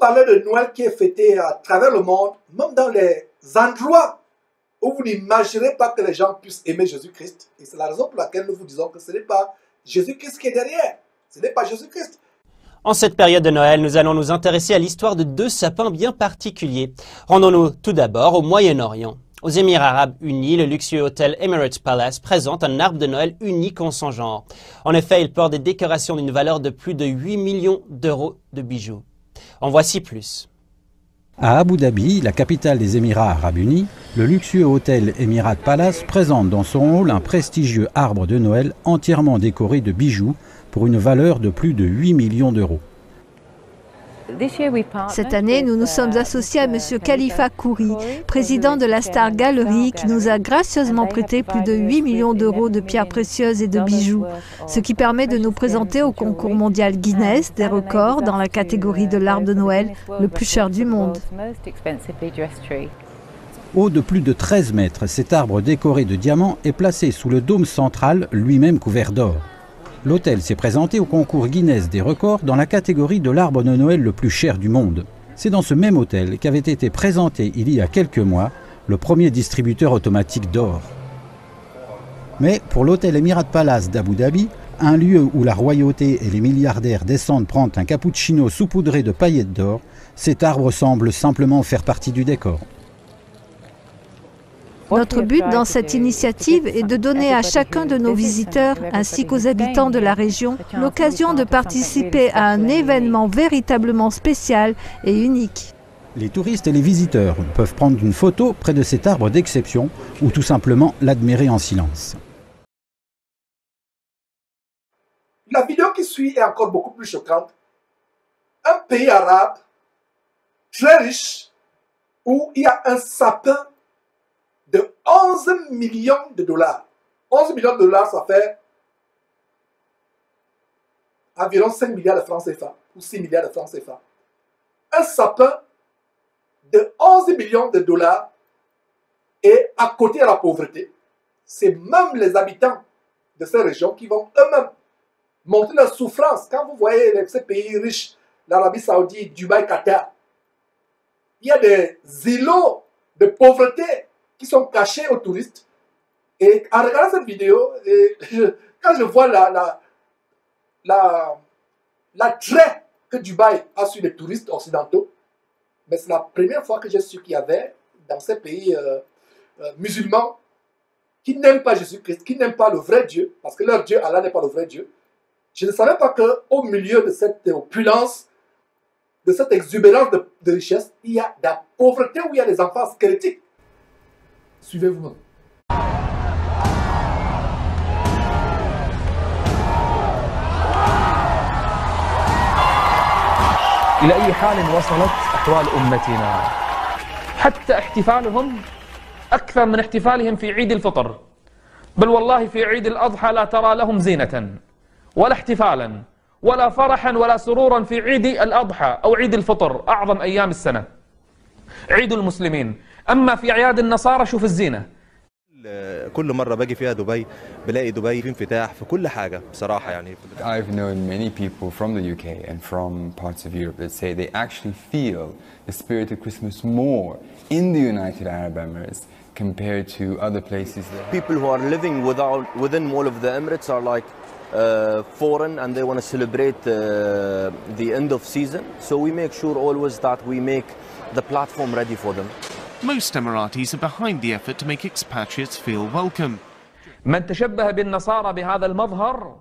parler de Noël qui est fêté à travers le monde, même dans les endroits où vous n'imaginez pas que les gens puissent aimer Jésus-Christ. Et c'est la raison pour laquelle nous vous disons que ce n'est pas Jésus-Christ qui est derrière. Ce n'est pas Jésus-Christ. En cette période de Noël, nous allons nous intéresser à l'histoire de deux sapins bien particuliers. Rendons-nous tout d'abord au Moyen-Orient. Aux Émirats Arabes Unis, le luxueux hôtel Emirates Palace présente un arbre de Noël unique en son genre. En effet, il porte des décorations d'une valeur de plus de 8 millions d'euros de bijoux. En voici plus. À Abu Dhabi, la capitale des Émirats Arabes Unis, le luxueux hôtel Emirates Palace présente dans son hall un prestigieux arbre de Noël entièrement décoré de bijoux pour une valeur de plus de 8 millions d'euros. Cette année, nous nous sommes associés à M. Khalifa Khoury, président de la Star Gallery, qui nous a gracieusement prêté plus de 8 millions d'euros de pierres précieuses et de bijoux, ce qui permet de nous présenter au concours mondial Guinness des records dans la catégorie de l'arbre de Noël le plus cher du monde. Haut de plus de 13 mètres, cet arbre décoré de diamants est placé sous le dôme central, lui-même couvert d'or. L'hôtel s'est présenté au concours Guinness des records dans la catégorie de l'arbre de Noël le plus cher du monde. C'est dans ce même hôtel qu'avait été présenté il y a quelques mois le premier distributeur automatique d'or. Mais pour l'hôtel Emirates Palace d'Abu Dhabi, un lieu où la royauté et les milliardaires descendent prendre un cappuccino saupoudré de paillettes d'or, cet arbre semble simplement faire partie du décor. Notre but dans cette initiative est de donner à chacun de nos visiteurs, ainsi qu'aux habitants de la région, l'occasion de participer à un événement véritablement spécial et unique. Les touristes et les visiteurs peuvent prendre une photo près de cet arbre d'exception ou tout simplement l'admirer en silence. La vidéo qui suit est encore beaucoup plus choquante. Un pays arabe très riche où il y a un sapin de 11 millions de dollars. 11 millions de dollars, ça fait environ 5 milliards de francs CFA ou 6 milliards de francs CFA. Un sapin de 11 millions de dollars est à côté de la pauvreté. C'est même les habitants de ces régions qui vont eux-mêmes montrer leur souffrance. Quand vous voyez ces pays riches, l'Arabie Saoudite, Dubaï, Qatar, il y a des îlots de pauvreté qui sont cachés aux touristes. Et en regardant cette vidéo, quand je vois l'attrait que Dubaï a sur les touristes occidentaux, mais c'est la première fois que j'ai su qu'il y avait dans ces pays musulmans qui n'aiment pas Jésus-Christ, qui n'aiment pas le vrai Dieu, parce que leur Dieu, Allah, n'est pas le vrai Dieu. Je ne savais pas qu'au milieu de cette opulence, de cette exubérance de richesse, il y a de la pauvreté où il y a des enfants squelettiques. Suivez-vous. إلى أي حال وصلت أحوال أمتنا حتى احتفالهم أكثر من احتفالهم في عيد الفطر بل والله في عيد الأضحى لا ترى لهم زينة ولا احتفالا ولا فرحا ولا سرورا في عيد الأضحى أو عيد الفطر أعظم أيام السنة عيد المسلمين أما في أعياد النصارى شوف الزينة. كل مرة باجي فيها دبي بلاقي دبي في انفتاح في كل حاجة بصراحة يعني. I've known many people from the UK and from parts of Europe that say they actually feel the spirit of Christmas more in the United Arab Emirates compared to other places. People who are living within Mall of the Emirates are like foreign and they want to celebrate the end of season. So we make sure always that we make the platform ready for them. Most Emiratis are behind the effort to make expatriates feel welcome. من تشبه بالنصارى بهذا المظهر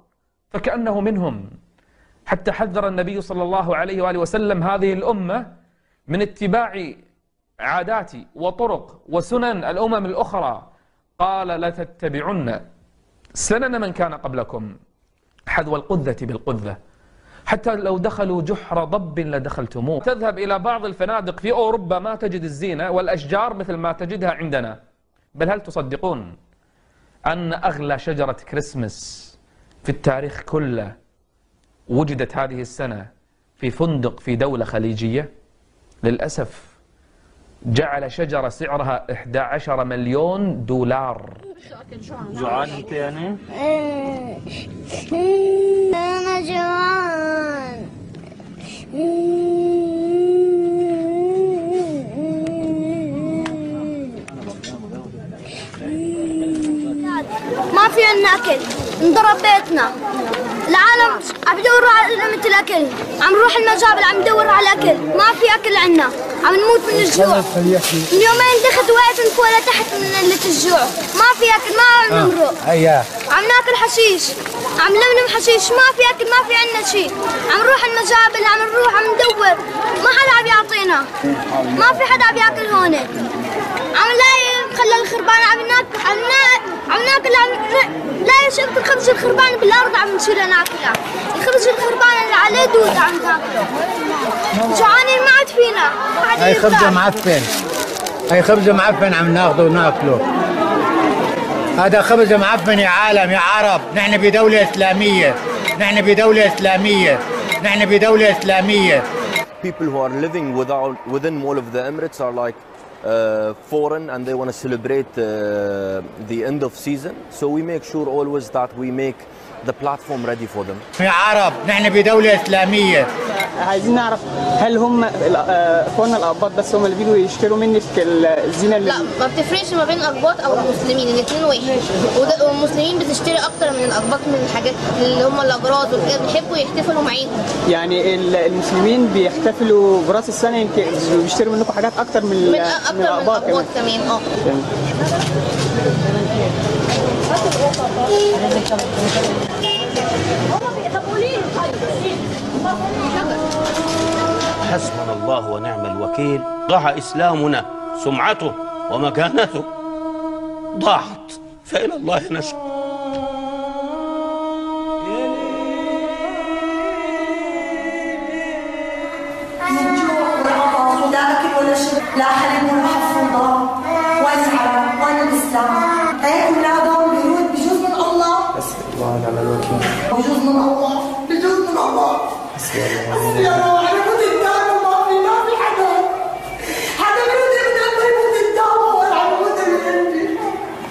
فكأنه منهم حتى حذر النبي صلى الله عليه وآله وسلم هذه الأمة من اتباع عادات وطرق وسنن الأمم الأخرى قال لتتبعن سنن من كان قبلكم حذو القذة بالقذة حتى لو دخلوا جحر ضب لدخلتموه. تذهب إلى بعض الفنادق في أوروبا ما تجد الزينة والأشجار مثل ما تجدها عندنا. بل هل تصدقون أن أغلى شجرة كريسمس في التاريخ كله وجدت هذه السنة في فندق في دولة خليجية؟ للأسف جعل شجرة سعرها 11 مليون دولار. جوعان انت يعني؟ أنا جوعان. في عنا أكل، انضرب بيتنا. العالم عم يدوروا على قلة الأكل، عم نروح المجابل عم ندوروا على الأكل، ما في أكل عنا، عم نموت من الجوع. من يومين دخت وقعت من فوق لتحت من قلة الجوع، ما في أكل، ما عم نمرق. عم ناكل حشيش، عم نلملم حشيش، ما في أكل، ما في عنا شيء. عم نروح المجابل، عم نروح عم ندور، ما حدا عم يعطينا، ما في حدا عم ياكل هون. عم نلاقي مخلل الخربان عم ناكل لا شفت الخبز الخربان بالارض عم نشيله ناكله. الخبز الخربان اللي عليه دود عم ناكله. جوعانين ما عاد فينا. هاي خبزه معفن، هاي خبزه معفن عم ناخذه وناكله. هذا خبز معفن يا عالم يا عرب. نحن بدوله اسلاميه، نحن بدوله اسلاميه، نحن بدوله اسلاميه. People who are living within Mall of the Emirates are like foreign, and they want to celebrate the end of season. So we make sure always that we make the platform ready for them. يا عرب نحن بدولة إسلامية. عايزين نعرف هل هم اخواننا الأقباط بس هم اللي بيجوا يشتروا منك الزينة اللي... لا، ما بتفرقش ما بين الأقباط أو المسلمين، الاثنين واحد. والمسلمين بتشتري أكتر من الأقباط من الحاجات اللي هم الأجراس والكده، بيحبوا يحتفلوا معاهم. يعني المسلمين بيحتفلوا براس السنة يمكن بيشتروا منكم حاجات أكتر من الأقباط كمان. حسبنا الله ونعم الوكيل. ضاع إسلامنا، سمعته ومكانته ضاعت، فإلى الله نشكو. لا أكل ولا شرب، لا حليب ولا حفوضة، وين العرب وين الإسلام؟ هيك أولادهم بجوز من الله. حسبي الله ونعم الوكيل. بجوز من الله، بجوز من الله. حسبي الله ونعم الوكيل. أنا كنت قدامه ما في حدا بيرد من قلبي يموت قدامه ولا عم يموت من قلبي.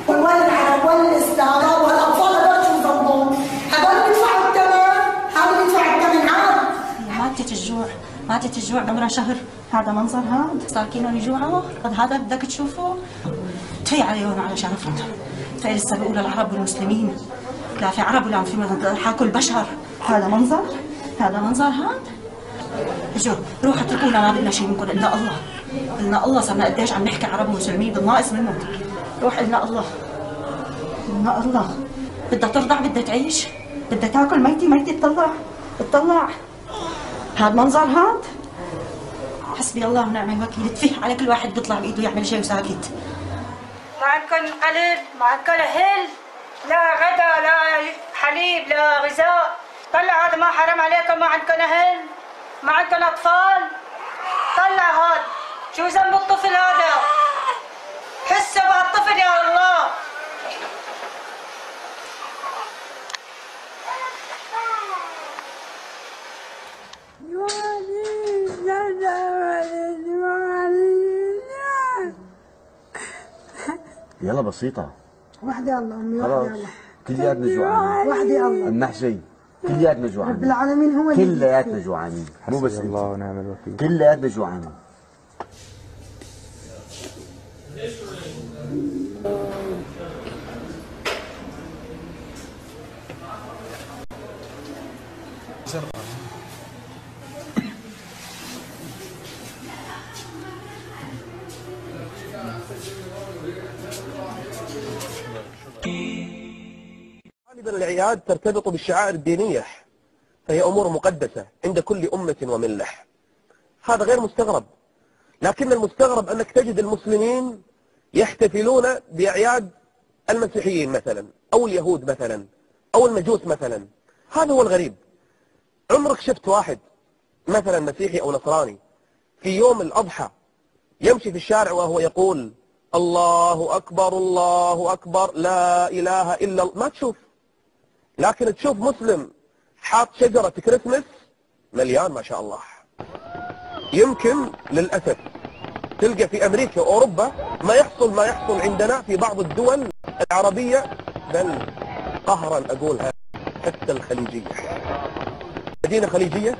وين العرب وين الإسلام؟ والأطفال هذول شو ذنبهم؟ هذول بيدفعوا الثمن، هذول بيدفعوا الثمن عاد. ماتت الجوع عمرها شهر. هذا منظر هذا ساكنين يجوعوا. هذا بدك تشوفه تفي عليهم على شرفهم. تفي لسه بيقولوا العرب والمسلمين، لا في عرب ولا في حاكوا البشر. هذا منظر هذا. اجوا روحوا اتركونا، ما بدنا شيء منكم الا الله. قلنا الله، صرنا قديش عم نحكي عرب ومسلمين بالناقص منهم. روح قلنا الله. بدها ترضع، بدها تعيش، بدها تاكل ميتي تطلع. هذا منظر هذا. حسبي الله ونعم الوكيل. تفيح على كل واحد بيطلع بايده يعمل شيء وساكت. ما عندكم قلب، ما عندكم اهل، لا غدا لا حليب لا غذاء. طلع هذا، ما حرام عليكم؟ ما عندكم اهل، ما عندكم اطفال. طلع هذا، شو ذنب الطفل هذا؟ حسوا بهالطفل يا الله. يلا بسيطة. وحدي الله أمي، خلاص وحدي الله. كلياتنا جوعانين. وحدي الله. المحشي كلياتنا جوعانين. رب العالمين هو اللي كلياتنا جوعانين، مو بس الله ونعم الوكيل. كلياتنا جوعانين. غالبا الأعياد ترتبط بالشعائر الدينية، فهي أمور مقدسة عند كل أمة وملة. هذا غير مستغرب، لكن المستغرب أنك تجد المسلمين يحتفلون بأعياد المسيحيين مثلا، أو اليهود مثلا، أو المجوس مثلا. هذا هو الغريب. عمرك شفت واحد مثلا مسيحي أو نصراني في يوم الأضحى يمشي في الشارع وهو يقول الله أكبر الله أكبر لا إله إلا الله؟ ما تشوف. لكن تشوف مسلم حاط شجرة كريسمس مليان ما شاء الله. يمكن للأسف تلقى في أمريكا وأوروبا ما يحصل عندنا في بعض الدول العربية، بل قهرا أقولها حتى الخليجية. مدينة خليجية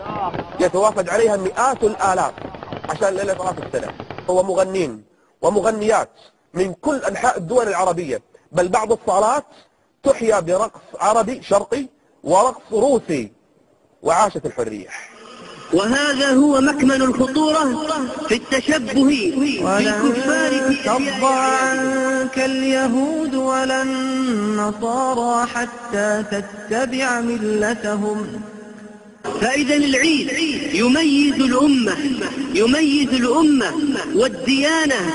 يتوافد عليها مئات الآلاف عشان ليلة راس السنة، هو مغنين ومغنيات من كل أنحاء الدول العربية، بل بعض الصالات تحيا برقص عربي شرقي ورقص روسي، وعاشت الحرية. وهذا هو مكمن الخطورة في التشبه بالكفار. ترضى عنك اليهود ولا النصارى حتى تتبع ملتهم. فإذا العيد يميز الأمة والديانة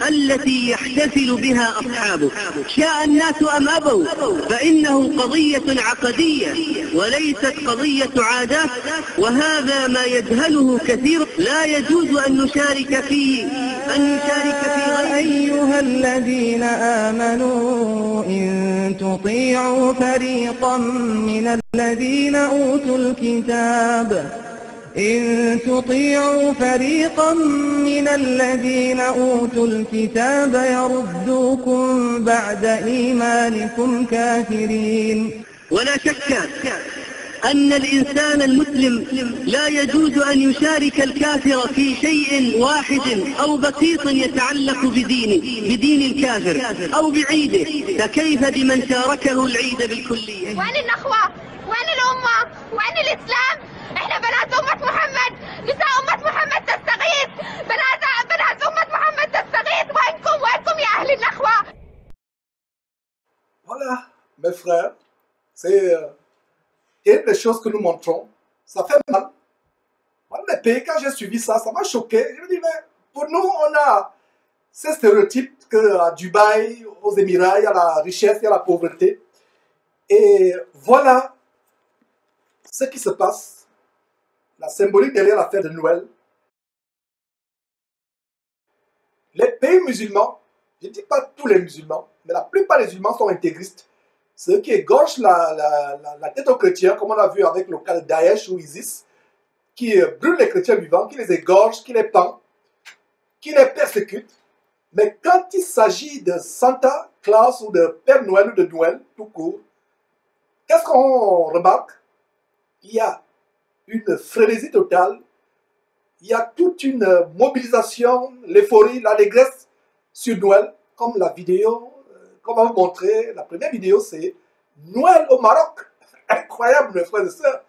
التي يحتفل بها أصحابه، شاء الناس أم أبوا، فإنه قضية عقدية وليست قضية عادات، وهذا ما يجهله كثير. لا يجوز أن نشارك فيه أيها الذين آمنوا إن تطيعوا فريقا من الذين أوتوا الكتاب يردوكم بعد إيمانكم كافرين. ولا شك أن الإنسان المسلم لا يجوز أن يشارك الكافر في شيء واحد أو بسيط يتعلق بدين الكافر أو بعيده، فكيف بمن شاركه العيد بالكلية؟ وين النخوة؟ وين الأمة؟ وين الإسلام؟ إحنا بنات أمة محمد، نساء أمة محمد تستغيث، بنات أمة محمد تستغيث، وينكم يا أهل النخوة؟ Voilà, mes frères, c'est une des choses que nous montrons. Ça fait mal. Dans les pays, quand j'ai suivi ça, ça m'a choqué. Je me dis, mais pour nous, on a ces stéréotypes qu'à Dubaï, aux Émirats, il y a la richesse, il y a la pauvreté. Et voilà ce qui se passe. La symbolique derrière la fête de Noël. Les pays musulmans, je ne dis pas tous les musulmans, mais la plupart des musulmans sont intégristes. Ceux qui égorgent la tête aux chrétiens, comme on a vu avec le cas de Daesh ou ISIS, qui brûlent les chrétiens vivants, qui les égorgent, qui les pend, qui les persécutent. Mais quand il s'agit de Santa Claus ou de Père Noël ou de Noël, tout court, qu'est-ce qu'on remarque? Il y a une frénésie totale, il y a toute une mobilisation, l'euphorie, l'allégresse sur Noël, comme la vidéo, comme on va vous montrer. La première vidéo, c'est Noël au Maroc. Incroyable, mes frères et sœurs.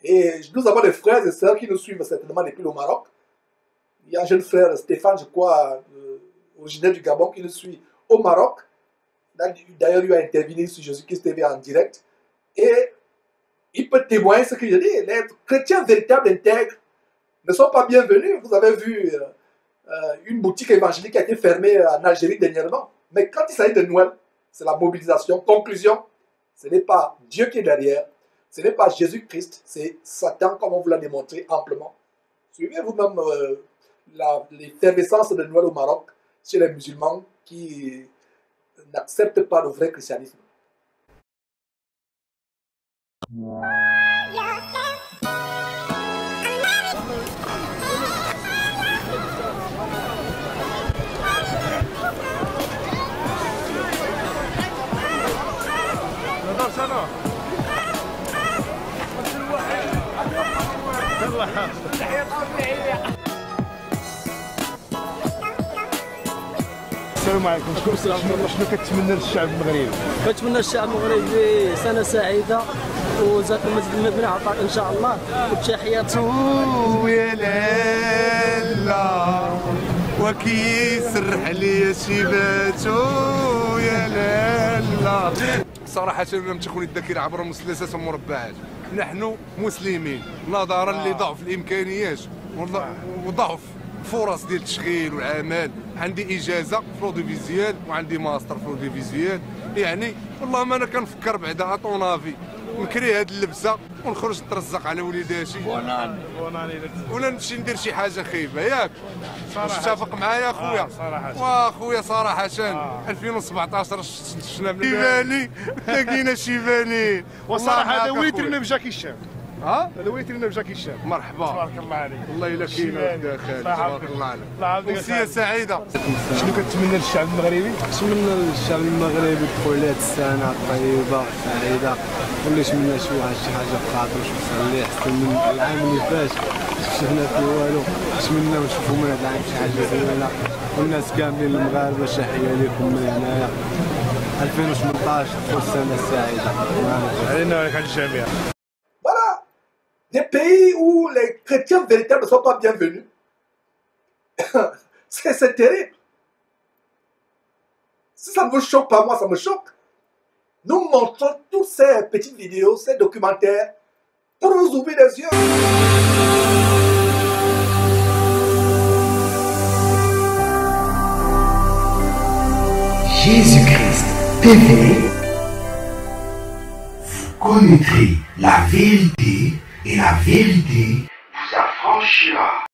Et nous avons des frères et sœurs qui nous suivent certainement depuis le Maroc. Il y a un jeune frère, Stéphane, je crois, originaire du Gabon, qui nous suit au Maroc. D'ailleurs, lui a intervenu sur Jésus-Christ TV en direct. Et il peut témoigner ce que je dis. Les chrétiens véritables, intègres, ne sont pas bienvenus. Vous avez vu une boutique évangélique qui a été fermée en Algérie dernièrement. Mais quand il s'agit de Noël, c'est la mobilisation. Conclusion, ce n'est pas Dieu qui est derrière. Ce n'est pas Jésus-Christ, c'est Satan, comme on vous l'a démontré amplement. Suivez vous-même l'effervescence de Noël au Maroc chez les musulmans qui n'acceptent pas le vrai christianisme. السلام عليكم. شنو كتمنى للشعب المغربي؟ كنتمنى للشعب المغربي سنة سعيدة وزاد المزيد من عطاء ان شاء الله وتحيات. يا لالا وكيسرح لي شيباتو يا لالا. صراحة لم تكن الذاكرة عبر مثلثات ومربعات. نحن مسلمين نظرا لضعف الامكانيات وضعف فرص ديال التشغيل والعمل. عندي اجازه في لوديفيزيال وعندي ماستر في لوديفيزيال، يعني والله ما انا كنفكر بعدا اطونافي نكري هاد اللبسه ونخرج نترزق على وليداتي ولا نمشي ندير شي حاجه خايبه، ياك؟ تتفق معايا اخويا؟ واخويا صراحه 2017 شفنا شيباني لقينا شيباني وصراحه هذا ويترنا بجاكي الشام. هذا ويترنا بجاكي الشام. مرحبا، تبارك الله عليك. والله الا كاين داخل، تبارك الله عليك. امسيه سعيده. شنو كتمنى للشعب المغربي؟ كنتمنى للشعب المغربي دخول هاد السنه طيبه سعيده، ونتمنى شي حاجه في خاطرو شي اللي احسن من العام اللي فات شفنا فيه والو. نتمنى نشوفوا من هذا العام شي حاجه زوينه، والناس كاملين المغاربه تحيه لكم من هنايا. 2018 تكون سنة سعيدة علينا ولك على الجميع. Voilà, des pays où les chrétiens véritables ne sont pas bienvenus. C'est terrible. Si ça ne vous choque pas, moi ça me choque. Nous montrons toutes ces petites vidéos, ces documentaires, pour vous ouvrir les yeux. Jésus-Christ TV, vous connaîtrez la vérité et la vérité vous affranchira.